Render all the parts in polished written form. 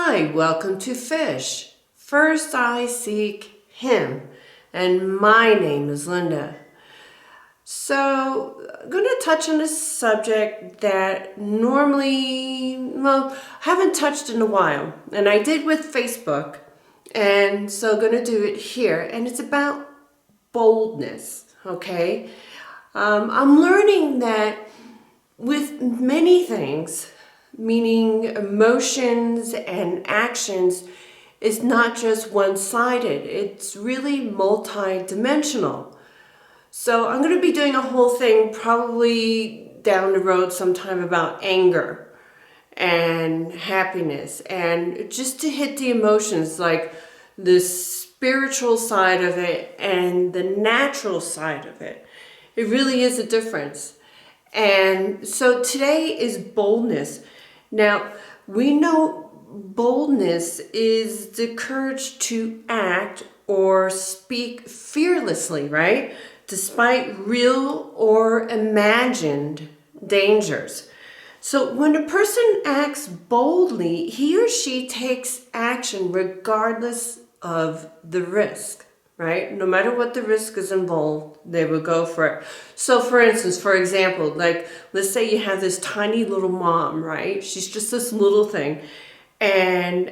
Hi, welcome to Fish. First I seek Him, and my name is Linda. So, I'm going to touch on a subject that haven't touched in a while, and I did with Facebook, and so going to do it here, and it's about boldness, okay? I'm learning that with many things, meaning emotions and actions, is not just one-sided. It's really multi-dimensional. So I'm going to be doing a whole thing probably down the road sometime about anger and happiness, and just to hit the emotions, like the spiritual side of it and the natural side of it. It really is a difference. And so today is boldness. Now, we know boldness is the courage to act or speak fearlessly, right? Despite real or imagined dangers. So when a person acts boldly, he or she takes action regardless of the risk, right? No matter what the risk is involved, they will go for it. So for instance, for example, like let's say you have this tiny little mom, right? She's just this little thing. And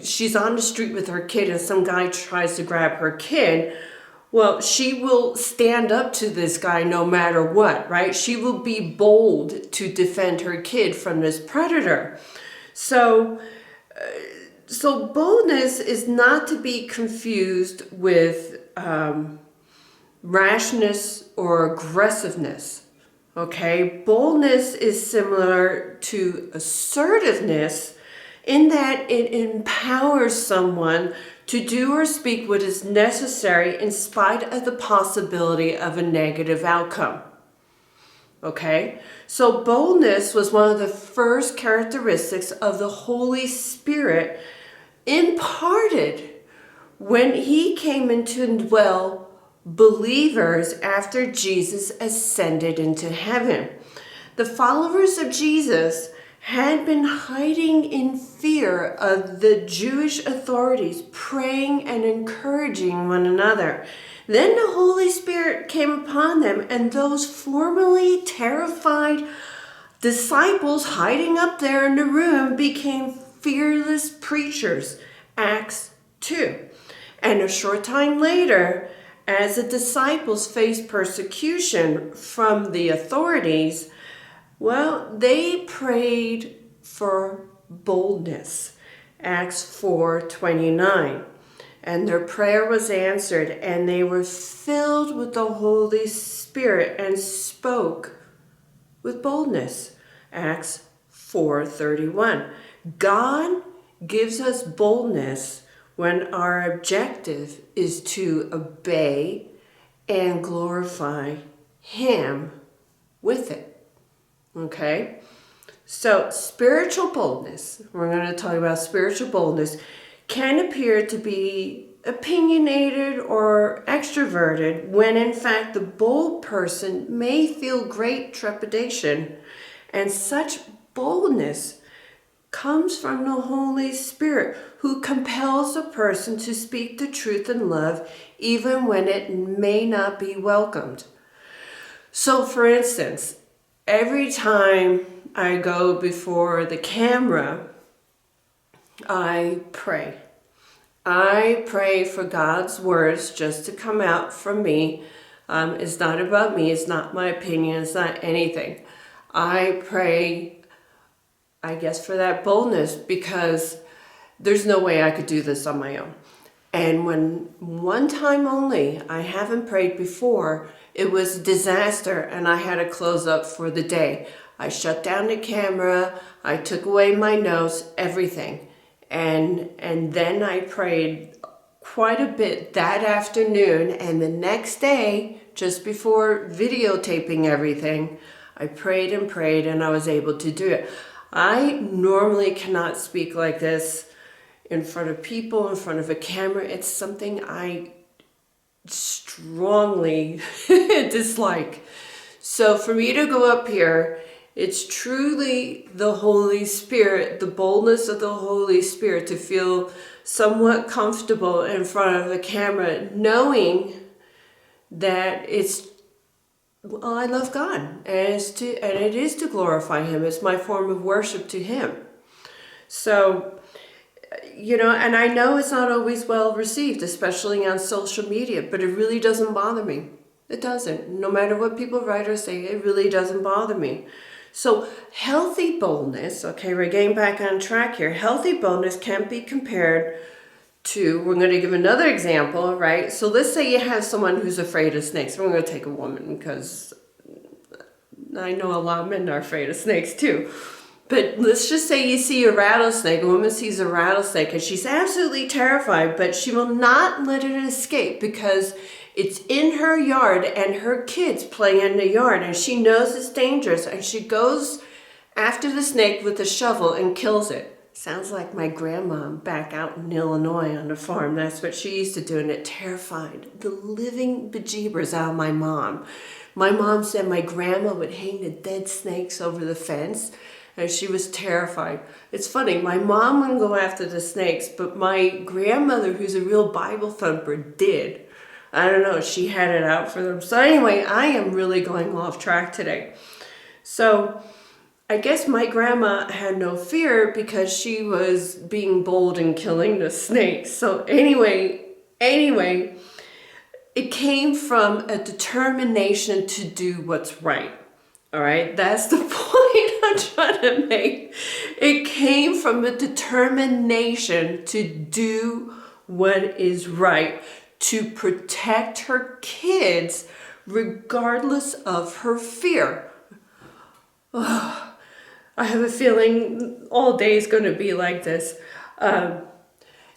she's on the street with her kid and some guy tries to grab her kid. Well, she will stand up to this guy no matter what, right? She will be bold to defend her kid from this predator. So boldness is not to be confused with rashness or aggressiveness, okay? Boldness is similar to assertiveness in that it empowers someone to do or speak what is necessary in spite of the possibility of a negative outcome. Okay? So boldness was one of the first characteristics of the Holy Spirit imparted when He came in to indwell believers after Jesus ascended into heaven. The followers of Jesus had been hiding in fear of the Jewish authorities, praying and encouraging one another. Then the Holy Spirit came upon them, and those formerly terrified disciples hiding up there in the room became fearless preachers. Acts 2. And a short time later, as the disciples faced persecution from the authorities, well, they prayed for boldness. Acts 4:29. And their prayer was answered, and they were filled with the Holy Spirit and spoke with boldness. Acts 4:31. God gives us boldness when our objective is to obey and glorify Him with it. Okay? So spiritual boldness, we're going to talk about spiritual boldness, can appear to be opinionated or extroverted when in fact the bold person may feel great trepidation, and such boldness comes from the Holy Spirit, who compels a person to speak the truth in love even when it may not be welcomed. So for instance, every time I go before the camera, I pray. I pray for God's words just to come out from me. It's not about me. It's not my opinion. It's not anything. I pray, I guess, for that boldness, because there's no way I could do this on my own. And when one time only, I haven't prayed before, it was a disaster and I had to close up for the day. I shut down the camera, I took away my notes, everything. And then I prayed quite a bit that afternoon, and the next day, just before videotaping everything, I prayed and prayed and I was able to do it. I normally cannot speak like this in front of people, in front of a camera. It's something I strongly dislike. So for me to go up here It's truly the Holy Spirit, the boldness of the Holy Spirit to feel somewhat comfortable in front of the camera, knowing that I love God, and it is to glorify Him. It's my form of worship to Him. So, and I know it's not always well received, especially on social media, but it really doesn't bother me. It doesn't. No matter what people write or say, it really doesn't bother me. So healthy boldness, okay, we're getting back on track here. Healthy boldness can be compared to, we're going to give another example, right? So let's say you have someone who's afraid of snakes. We're going to take a woman because I know a lot of men are afraid of snakes too. But let's just say you see a rattlesnake, a woman sees a rattlesnake, and she's absolutely terrified, but she will not let it escape because it's in her yard and her kids play in the yard and she knows it's dangerous, and she goes after the snake with a shovel and kills it. Sounds like my grandma back out in Illinois on the farm. That's what she used to do, and it terrified the living bejeebers out of my mom. My mom said my grandma would hang the dead snakes over the fence, and she was terrified. It's funny, my mom wouldn't go after the snakes, but my grandmother, who's a real Bible thumper, did. I don't know, she had it out for them. So anyway, I am really going off track today. So I guess my grandma had no fear because she was being bold and killing the snakes. So anyway, it came from a determination to do what's right. All right, that's the point I'm trying to make. It came from a determination to do what is right, to protect her kids regardless of her fear. Oh, I have a feeling all day is going to be like this.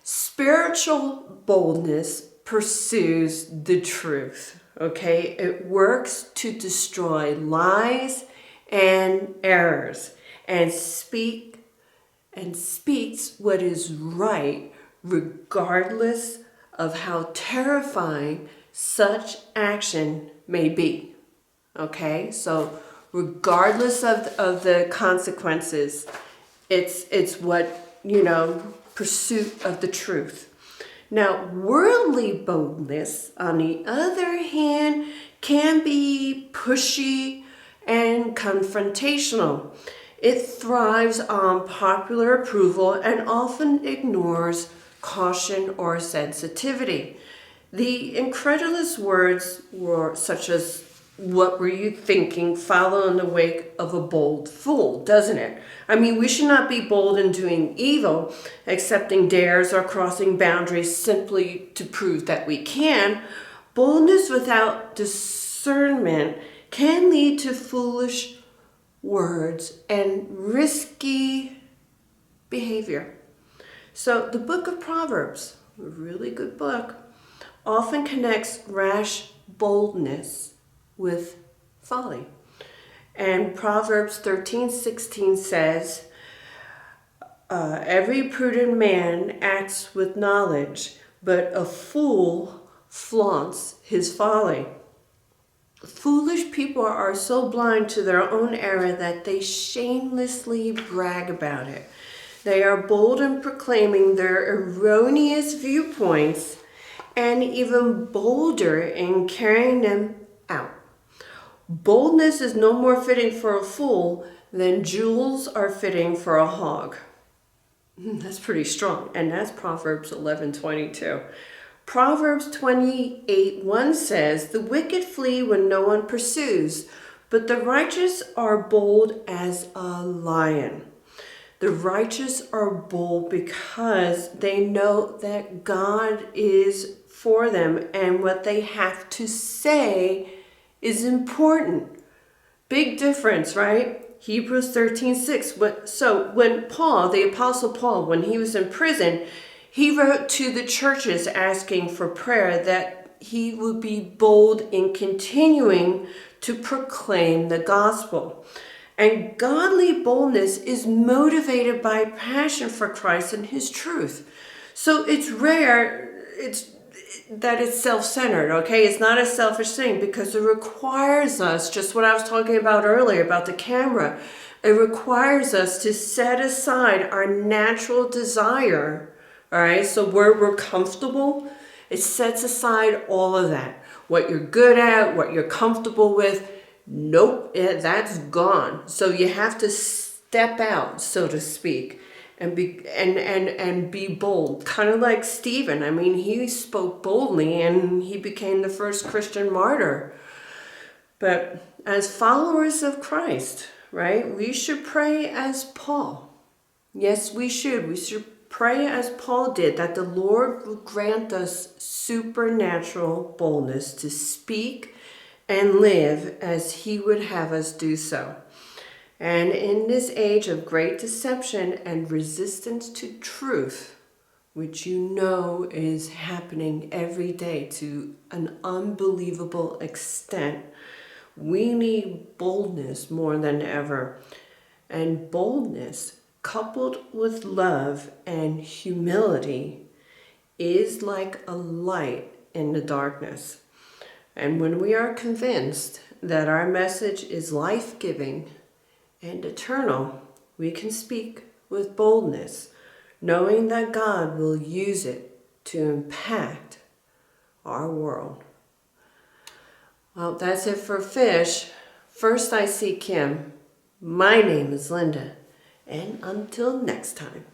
Spiritual boldness pursues the truth. Okay, it works to destroy lies and errors and speaks what is right, regardless of how terrifying such action may be. Okay, so regardless of the consequences, it's what, pursuit of the truth. Now, worldly boldness, on the other hand, can be pushy and confrontational. It thrives on popular approval and often ignores caution or sensitivity. The incredulous words were such as, "What were you thinking?" follow in the wake of a bold fool, doesn't it? I mean, we should not be bold in doing evil, accepting dares or crossing boundaries simply to prove that we can. Boldness without discernment can lead to foolish words and risky behavior. So the book of Proverbs, a really good book, often connects rash boldness with folly. And Proverbs 13:16 says, every prudent man acts with knowledge, but a fool flaunts his folly. Foolish people are so blind to their own error that they shamelessly brag about it. They are bold in proclaiming their erroneous viewpoints and even bolder in carrying them out. Boldness is no more fitting for a fool than jewels are fitting for a hog. That's pretty strong, and that's Proverbs 11:22. Proverbs 28:1 says, "The wicked flee when no one pursues, but the righteous are bold as a lion." The righteous are bold because they know that God is for them and what they have to say is important. Big difference, right? Hebrews 13:6. So when Paul, the Apostle Paul, when he was in prison, he wrote to the churches asking for prayer that he would be bold in continuing to proclaim the gospel. And godly boldness is motivated by passion for Christ and his truth. So it's rare, that it's self-centered, okay? It's not a selfish thing because it requires us, just what I was talking about earlier about the camera, it requires us to set aside our natural desire, all right? So where we're comfortable, it sets aside all of that. What you're good at, what you're comfortable with, nope, that's gone. So you have to step out, so to speak, and be bold, kind of like Stephen. I mean, he spoke boldly and he became the first Christian martyr. But as followers of Christ, right, we should pray as Paul. Yes, we should. We should pray as Paul did, that the Lord will grant us supernatural boldness to speak and live as he would have us do so. And in this age of great deception and resistance to truth, which you know is happening every day to an unbelievable extent, we need boldness more than ever. And boldness, coupled with love and humility, is like a light in the darkness. And when we are convinced that our message is life-giving and eternal, we can speak with boldness, knowing that God will use it to impact our world. Well, that's it for Fish. First I see Kim. My name is Linda. And until next time.